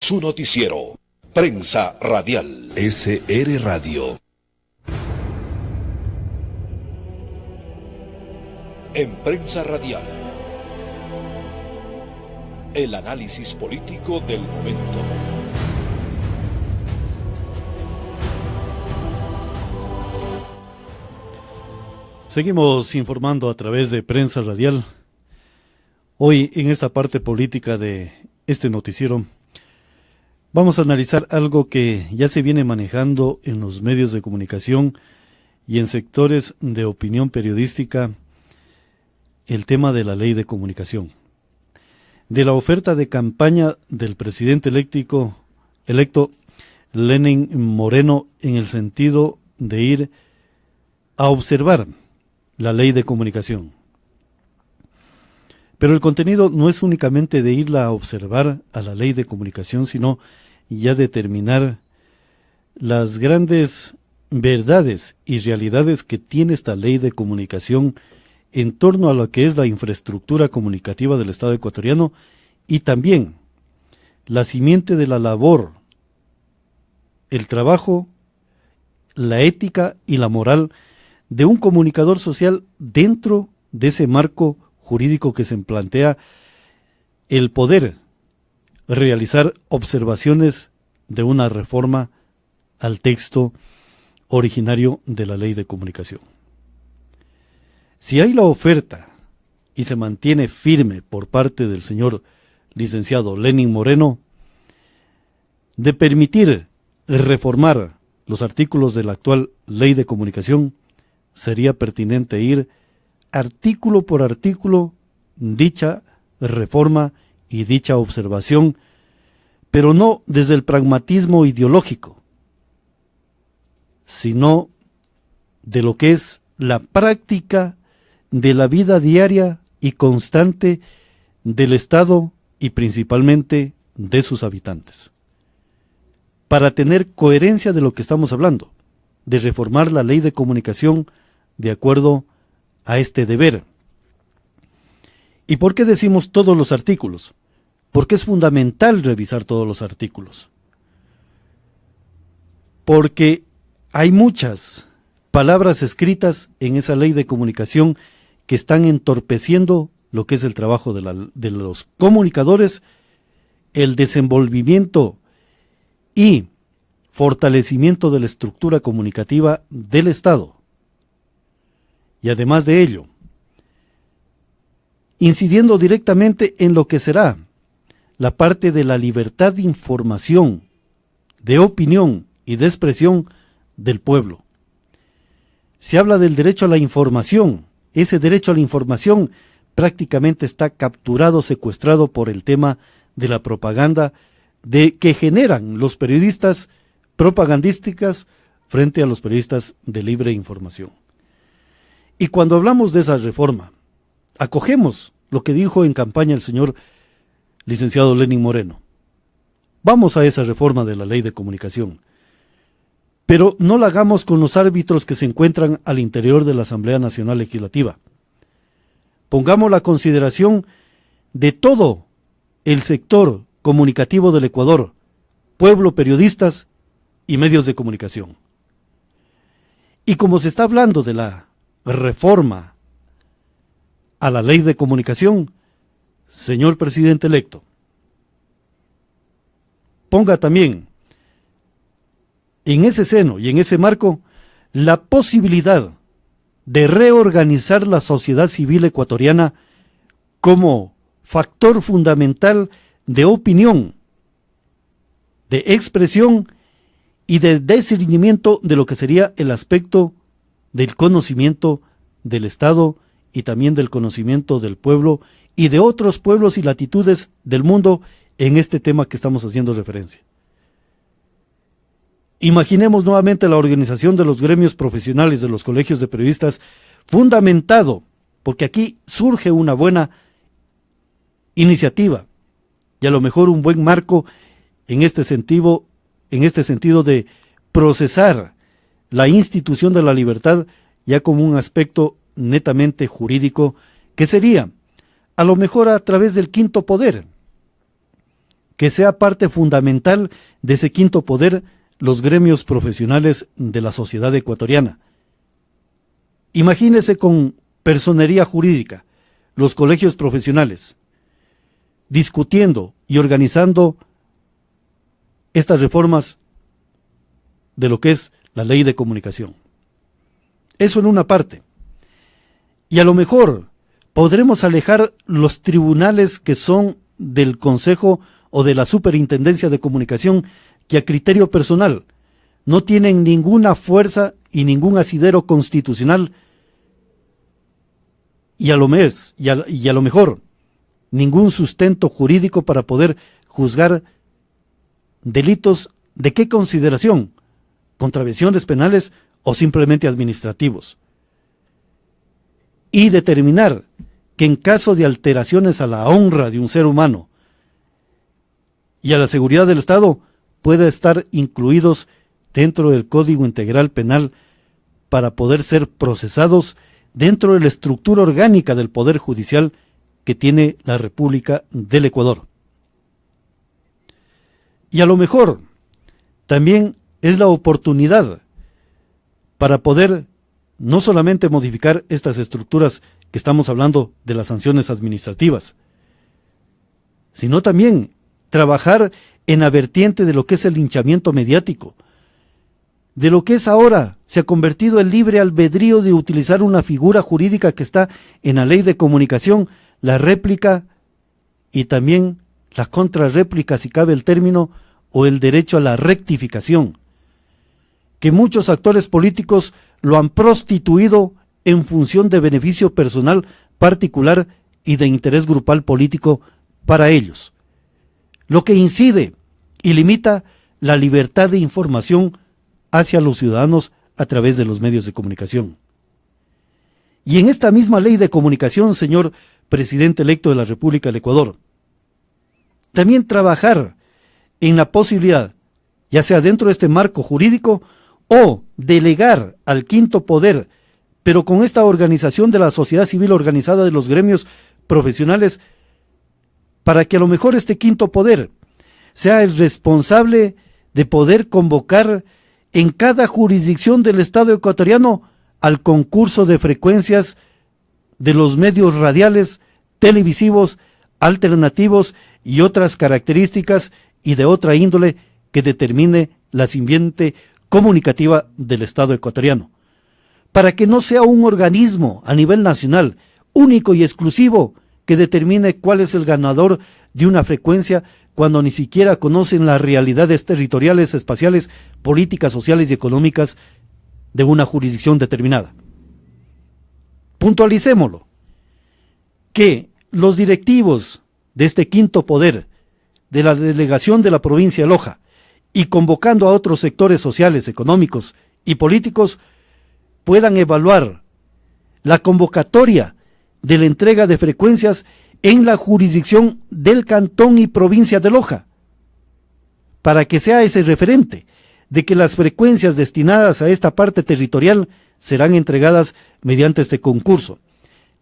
su noticiero, Prensa Radial, SR Radio. En Prensa Radial, el análisis político del momento. Seguimos informando a través de Prensa Radial. Hoy, en esta parte política de este noticiero, vamos a analizar algo que ya se viene manejando en los medios de comunicación y en sectores de opinión periodística, el tema de la ley de comunicación. De la oferta de campaña del presidente electo Lenín Moreno en el sentido de ir a observar la ley de comunicación. Pero el contenido no es únicamente de irla a observar a la ley de comunicación, sino ya determinar las grandes verdades y realidades que tiene esta ley de comunicación en torno a lo que es la infraestructura comunicativa del Estado ecuatoriano y también la simiente de la labor, el trabajo, la ética y la moral de un comunicador social dentro de ese marco jurídico que se plantea el poder realizar observaciones de una reforma al texto originario de la ley de comunicación. Si hay la oferta y se mantiene firme por parte del señor licenciado Lenín Moreno de permitir reformar los artículos de la actual ley de comunicación, sería pertinente ir artículo por artículo dicha reforma y dicha observación, pero no desde el pragmatismo ideológico, sino de lo que es la práctica de la vida diaria y constante del Estado y principalmente de sus habitantes. Para tener coherencia de lo que estamos hablando, de reformar la ley de comunicación de acuerdo a este deber. ¿Y por qué decimos todos los artículos? Porque es fundamental revisar todos los artículos. Porque hay muchas palabras escritas en esa ley de comunicación que están entorpeciendo lo que es el trabajo de los comunicadores, el desenvolvimiento y fortalecimiento de la estructura comunicativa del Estado. Y además de ello, incidiendo directamente en lo que será la parte de la libertad de información, de opinión y de expresión del pueblo. Se habla del derecho a la información. Ese derecho a la información prácticamente está capturado, secuestrado por el tema de la propaganda que generan los periodistas propagandísticas frente a los periodistas de libre información. Y cuando hablamos de esa reforma, acogemos lo que dijo en campaña el señor licenciado Lenín Moreno. Vamos a esa reforma de la ley de comunicación, pero no la hagamos con los árbitros que se encuentran al interior de la Asamblea Nacional Legislativa. Pongamos la consideración de todo el sector comunicativo del Ecuador, pueblo, periodistas y medios de comunicación. Y como se está hablando de la reforma a la ley de comunicación, señor presidente electo, ponga también en ese seno y en ese marco la posibilidad de reorganizar la sociedad civil ecuatoriana como factor fundamental de opinión, de expresión y de discernimiento de lo que sería el aspecto del conocimiento del Estado y también del conocimiento del pueblo y de otros pueblos y latitudes del mundo en este tema que estamos haciendo referencia. Imaginemos nuevamente la organización de los gremios profesionales de los colegios de periodistas fundamentado, porque aquí surge una buena iniciativa y a lo mejor un buen marco en este sentido de procesar la institución de la libertad ya como un aspecto netamente jurídico, que sería a lo mejor a través del quinto poder, que sea parte fundamental de ese quinto poder los gremios profesionales de la sociedad ecuatoriana. Imagínese con personería jurídica, los colegios profesionales, discutiendo y organizando estas reformas de lo que es la ley de comunicación. Eso en una parte. Y a lo mejor podremos alejar los tribunales que son del Consejo o de la Superintendencia de Comunicación, que a criterio personal no tienen ninguna fuerza y ningún asidero constitucional, y a lo mejor ningún sustento jurídico para poder juzgar delitos de qué consideración, contravenciones penales o simplemente administrativos, y determinar que en caso de alteraciones a la honra de un ser humano y a la seguridad del Estado pueda estar incluidos dentro del Código Integral Penal para poder ser procesados dentro de la estructura orgánica del Poder Judicial que tiene la República del Ecuador. Y a lo mejor también es la oportunidad para poder no solamente modificar estas estructuras que estamos hablando de las sanciones administrativas, sino también trabajar en la vertiente de lo que es el linchamiento mediático, de lo que es ahora se ha convertido el libre albedrío de utilizar una figura jurídica que está en la ley de comunicación, la réplica y también la contrarréplica, si cabe el término, o el derecho a la rectificación, que muchos actores políticos lo han prostituido en función de beneficio personal particular y de interés grupal político para ellos, lo que incide y limita la libertad de información hacia los ciudadanos a través de los medios de comunicación. Y en esta misma ley de comunicación, señor presidente electo de la República del Ecuador, también trabajar en la posibilidad, ya sea dentro de este marco jurídico, o delegar al quinto poder, pero con esta organización de la sociedad civil organizada de los gremios profesionales, para que a lo mejor este quinto poder sea el responsable de poder convocar en cada jurisdicción del Estado ecuatoriano al concurso de frecuencias de los medios radiales, televisivos, alternativos y otras características y de otra índole que determine la simiente comunicativa del Estado ecuatoriano, para que no sea un organismo a nivel nacional único y exclusivo que determine cuál es el ganador de una frecuencia cuando ni siquiera conocen las realidades territoriales, espaciales, políticas, sociales y económicas de una jurisdicción determinada. Puntualicémoslo, que los directivos de este quinto poder de la delegación de la provincia de Loja y convocando a otros sectores sociales, económicos y políticos puedan evaluar la convocatoria de la entrega de frecuencias en la jurisdicción del cantón y provincia de Loja, para que sea ese referente de que las frecuencias destinadas a esta parte territorial serán entregadas mediante este concurso,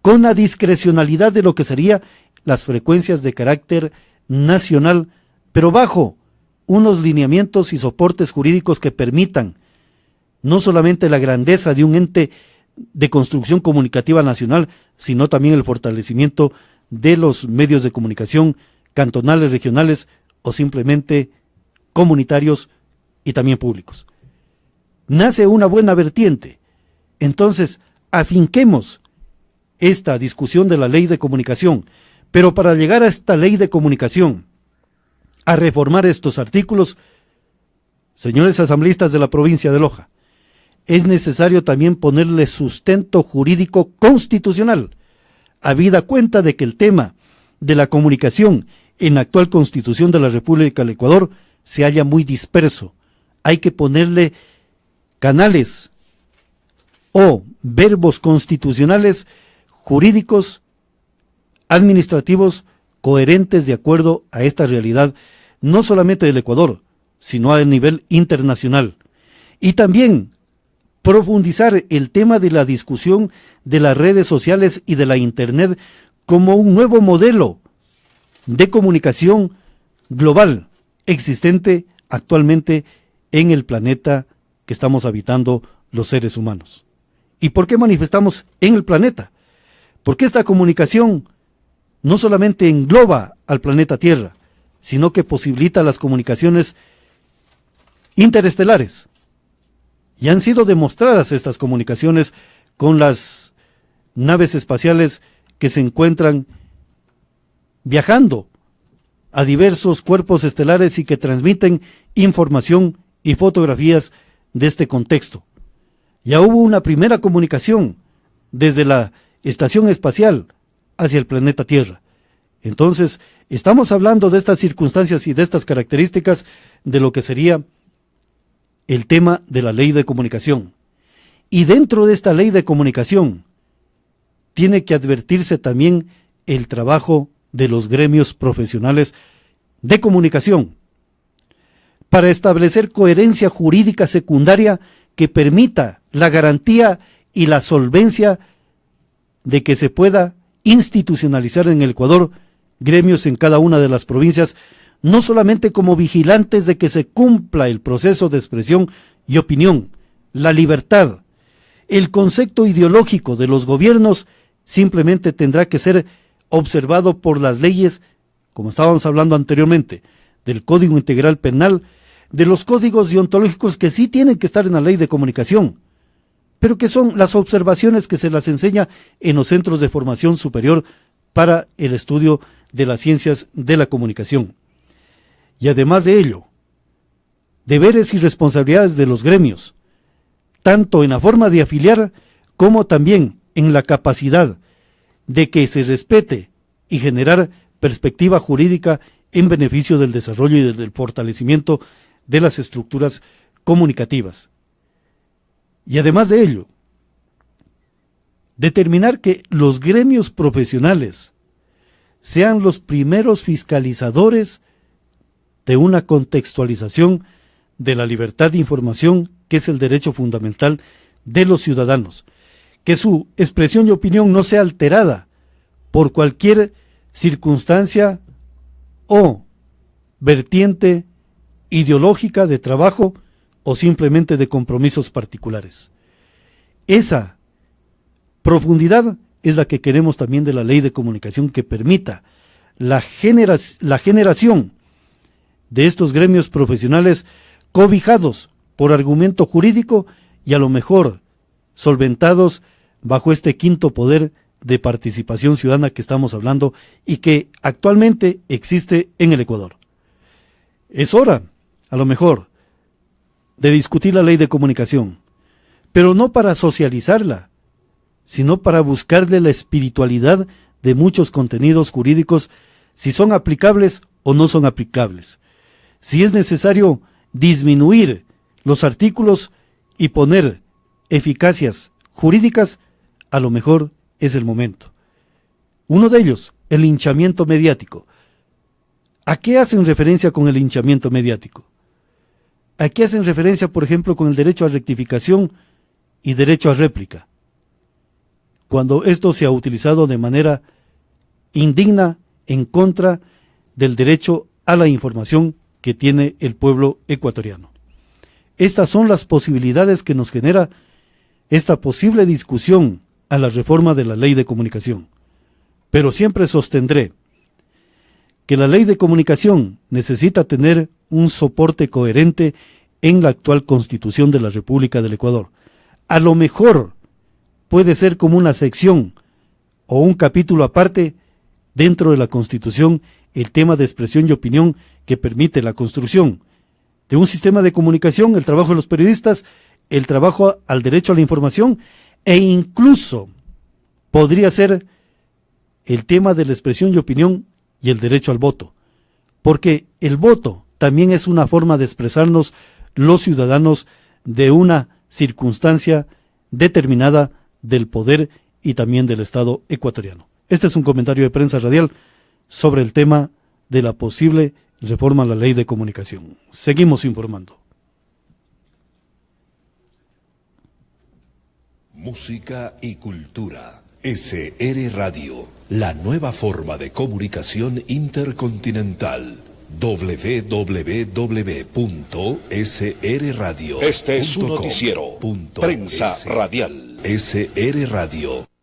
con la discrecionalidad de lo que serían las frecuencias de carácter nacional, pero bajo unos lineamientos y soportes jurídicos que permitan no solamente la grandeza de un ente de construcción comunicativa nacional, sino también el fortalecimiento de los medios de comunicación cantonales, regionales o simplemente comunitarios y también públicos. Nace una buena vertiente. Entonces, afinquemos esta discusión de la ley de comunicación, pero para llegar a esta ley de comunicación, a reformar estos artículos, señores asambleístas de la provincia de Loja, es necesario también ponerle sustento jurídico constitucional, habida cuenta de que el tema de la comunicación en la actual Constitución de la República del Ecuador se halla muy disperso. Hay que ponerle canales o verbos constitucionales, jurídicos, administrativos, coherentes de acuerdo a esta realidad, no solamente del Ecuador, sino a nivel internacional. Y también profundizar el tema de la discusión de las redes sociales y de la Internet como un nuevo modelo de comunicación global existente actualmente en el planeta que estamos habitando los seres humanos. ¿Y por qué manifestamos en el planeta? Porque esta comunicación no solamente engloba al planeta Tierra, sino que posibilita las comunicaciones interestelares. Y han sido demostradas estas comunicaciones con las naves espaciales que se encuentran viajando a diversos cuerpos estelares y que transmiten información y fotografías de este contexto. Ya hubo una primera comunicación desde la estación espacial hacia el planeta Tierra. Entonces, estamos hablando de estas circunstancias y de estas características de lo que sería el tema de la ley de comunicación. Y dentro de esta ley de comunicación tiene que advertirse también el trabajo de los gremios profesionales de comunicación para establecer coherencia jurídica secundaria que permita la garantía y la solvencia de que se pueda institucionalizar en el Ecuador gremios en cada una de las provincias, no solamente como vigilantes de que se cumpla el proceso de expresión y opinión, la libertad. El concepto ideológico de los gobiernos simplemente tendrá que ser observado por las leyes, como estábamos hablando anteriormente, del Código Integral Penal, de los códigos deontológicos que sí tienen que estar en la ley de comunicación, pero que son las observaciones que se las enseña en los centros de formación superior para el estudio de las ciencias de la comunicación. Y además de ello, deberes y responsabilidades de los gremios, tanto en la forma de afiliar como también en la capacidad de que se respete y generar perspectiva jurídica en beneficio del desarrollo y del fortalecimiento de las estructuras comunicativas. Y además de ello, determinar que los gremios profesionales sean los primeros fiscalizadores de una contextualización de la libertad de información, que es el derecho fundamental de los ciudadanos, que su expresión y opinión no sea alterada por cualquier circunstancia o vertiente ideológica de trabajo o simplemente de compromisos particulares. Esa profundidad es la que queremos también de la ley de comunicación, que permita la generación de estos gremios profesionales cobijados por argumento jurídico y a lo mejor solventados bajo este quinto poder de participación ciudadana que estamos hablando y que actualmente existe en el Ecuador. Es hora, a lo mejor, de discutir la ley de comunicación, pero no para socializarla, sino para buscarle la espiritualidad de muchos contenidos jurídicos, si son aplicables o no son aplicables. Si es necesario disminuir los artículos y poner eficacias jurídicas, a lo mejor es el momento. Uno de ellos, el linchamiento mediático. ¿A qué hacen referencia con el linchamiento mediático? ¿A qué hacen referencia, por ejemplo, con el derecho a rectificación y derecho a réplica? Cuando esto se ha utilizado de manera indigna en contra del derecho a la información que tiene el pueblo ecuatoriano. Estas son las posibilidades que nos genera esta posible discusión a la reforma de la ley de comunicación. Pero siempre sostendré que la ley de comunicación necesita tener un soporte coherente en la actual Constitución de la República del Ecuador. A lo mejor puede ser como una sección o un capítulo aparte dentro de la Constitución el tema de expresión y opinión que permite la construcción de un sistema de comunicación, el trabajo de los periodistas, el trabajo al derecho a la información e incluso podría ser el tema de la expresión y opinión y el derecho al voto, porque el voto también es una forma de expresarnos los ciudadanos de una circunstancia determinada del poder y también del Estado ecuatoriano. Este es un comentario de prensa radial sobre el tema de la posible reforma a la ley de comunicación. Seguimos informando. Música y cultura. SR Radio, la nueva forma de comunicación intercontinental. www.srradio.com. Este es su noticiero. Prensa Radial. SR Radio.